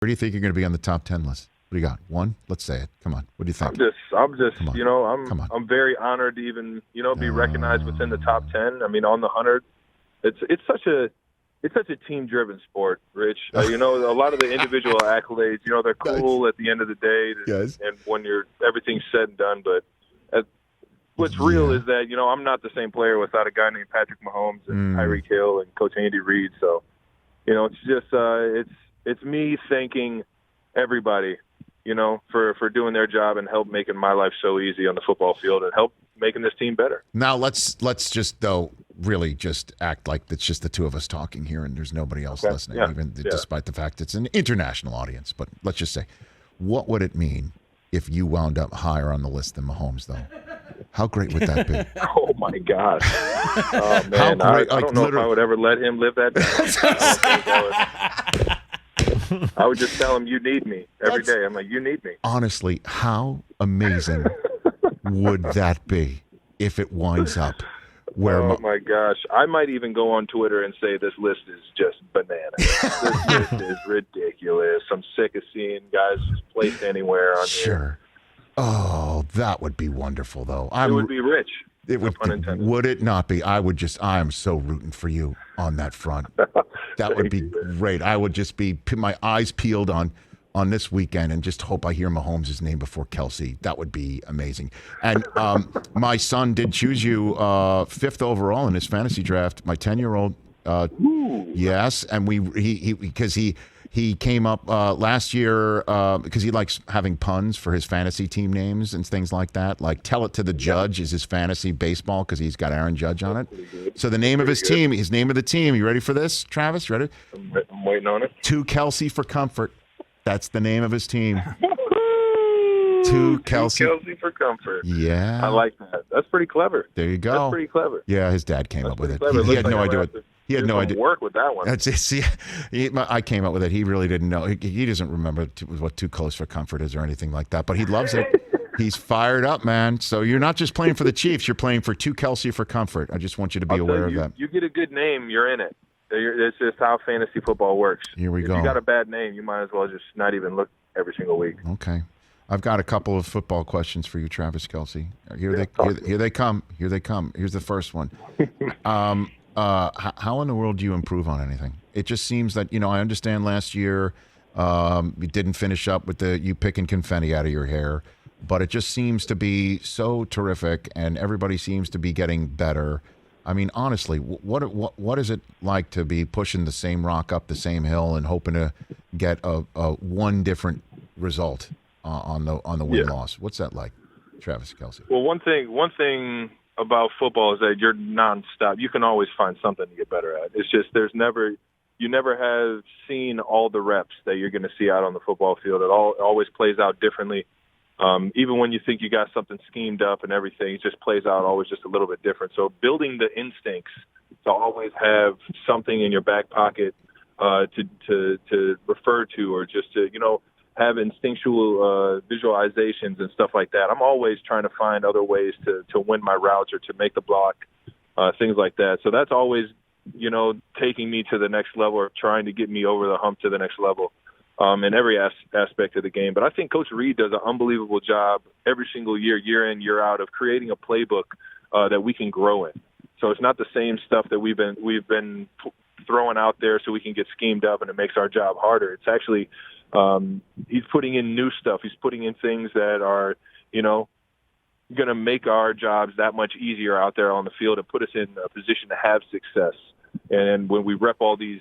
Where do you think you're going to be on the top 10 list? What do you got? One? Let's say it. Come on. What do you think? I'm just, I'm very honored to even, be recognized within the top 10. I mean, on the 100, it's such a team-driven sport, Rich. A lot of the individual accolades, they're cool at the end of the day, and when everything's said and done. But what's real is that I'm not the same player without a guy named Patrick Mahomes and Tyreek Hill and Coach Andy Reid. So, it's just it's me thanking everybody, for doing their job and help making my life so easy on the football field and help making this team better. Now let's just really just act like it's just the two of us talking here and there's nobody else listening, despite the fact it's an international audience. But let's just say, what would it mean if you wound up higher on the list than Mahomes, though? How great would that be? Oh, my gosh. Oh, man. I don't know if I would ever let him live that down. I would just tell him, you need me every day. I'm like, you need me. Honestly, how amazing would that be if it winds up where... Oh, my gosh. I might even go on Twitter and say this list is just bananas. This list is ridiculous. I'm sick of seeing guys just placed anywhere on here. Oh, that would be wonderful, though. It would be rich. It would it not be? I am so rooting for you on that front. That would be great. I would just be my eyes peeled on this weekend and just hope I hear Mahomes' name before Kelce. That would be amazing. And my son did choose you 5th overall in his fantasy draft. My 10-year-old. Yes, and because he came up last year because he likes having puns for his fantasy team names and things like that. Like Tell It to the Judge is his fantasy baseball because he's got Aaron Judge on it. So the name of his team, you ready for this, Travis? Ready? I'm waiting on it. To Kelce for Comfort. That's the name of his team. To Kelce for Comfort. Yeah. I like that. That's pretty clever. There you go. That's pretty clever. Yeah, his dad came up with it. He had no idea what... He had no idea. Work with that one. I came up with it. He really didn't know. He doesn't remember what Too Close for Comfort is or anything like that. But he loves it. He's fired up, man. So you're not just playing for the Chiefs. You're playing for Too Kelce for Comfort. I just want you to be aware of that. You get a good name, you're in it. It's just how fantasy football works. Here we go. If you got a bad name, you might as well just not even look every single week. Okay. I've got a couple of football questions for you, Travis Kelce. Here they come. Here's the first one. How in the world do you improve on anything? It just seems that, I understand last year you didn't finish up with you picking confetti out of your hair, but it just seems to be so terrific and everybody seems to be getting better. I mean, honestly, what is it like to be pushing the same rock up the same hill and hoping to get a one different result on the win-loss? What's that like, Travis Kelce? Well, one thing about football is that you're nonstop. You can always find something to get better at. It's just you never have seen all the reps that you're going to see out on the football field. It always plays out differently. Even when you think you got something schemed up and everything, it just plays out always just a little bit different. So building the instincts to always have something in your back pocket to refer to, or just to have instinctual visualizations and stuff like that. I'm always trying to find other ways to win my routes or to make the block, things like that. So that's always, taking me to the next level or trying to get me over the hump to the next level in every aspect of the game. But I think Coach Reid does an unbelievable job every single year in, year out, of creating a playbook that we can grow in. So it's not the same stuff that we've been throwing out there so we can get schemed up and it makes our job harder. It's actually he's putting in new stuff. He's putting in things that are, going to make our jobs that much easier out there on the field and put us in a position to have success. And when we rep all these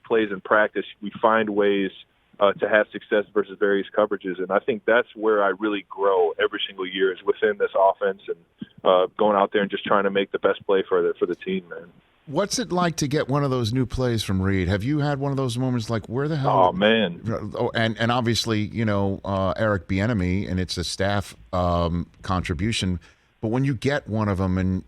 plays in practice, we find ways to have success versus various coverages. And I think that's where I really grow every single year, is within this offense and going out there and just trying to make the best play for the team, man. What's it like to get one of those new plays from Reid? Have you had one of those moments like, where the hell? Oh, man. Oh, and obviously, Eric Bieniemy, and it's a staff contribution. But when you get one of them, and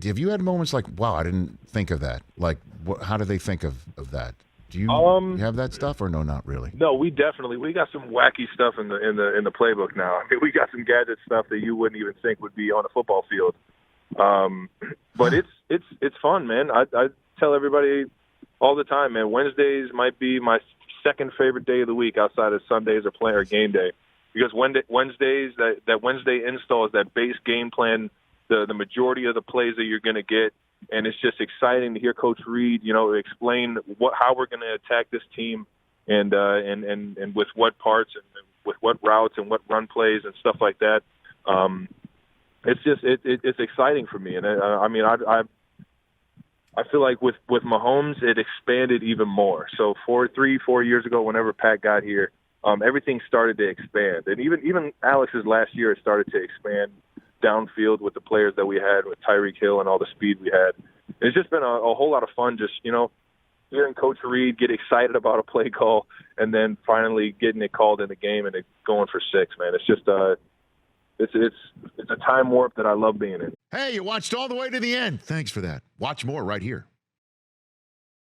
have you had moments like, wow, I didn't think of that? Like, how do they think of that? Do you have that stuff, or no, not really? No, we got some wacky stuff in the playbook now. I mean, we got some gadget stuff that you wouldn't even think would be on a football field. But it's fun, man. I tell everybody all the time, man. Wednesdays might be my second favorite day of the week outside of Sundays or game day, because Wednesdays, that Wednesday install is that base game plan, the majority of the plays that you're going to get, and it's just exciting to hear Coach Reed, explain how we're going to attack this team, and with what parts and with what routes and what run plays and stuff like that. It's just it's exciting for me, and I feel like with Mahomes, it expanded even more. So 4 years ago, whenever Pat got here, everything started to expand, and even Alex's last year, it started to expand downfield with the players that we had, with Tyreek Hill and all the speed we had. It's just been a whole lot of fun, just hearing Coach Reed get excited about a play call, and then finally getting it called in the game and it going for 6. Man, it's just it's a time warp that I love being in. Hey, you watched all the way to the end. Thanks for that. Watch more right here.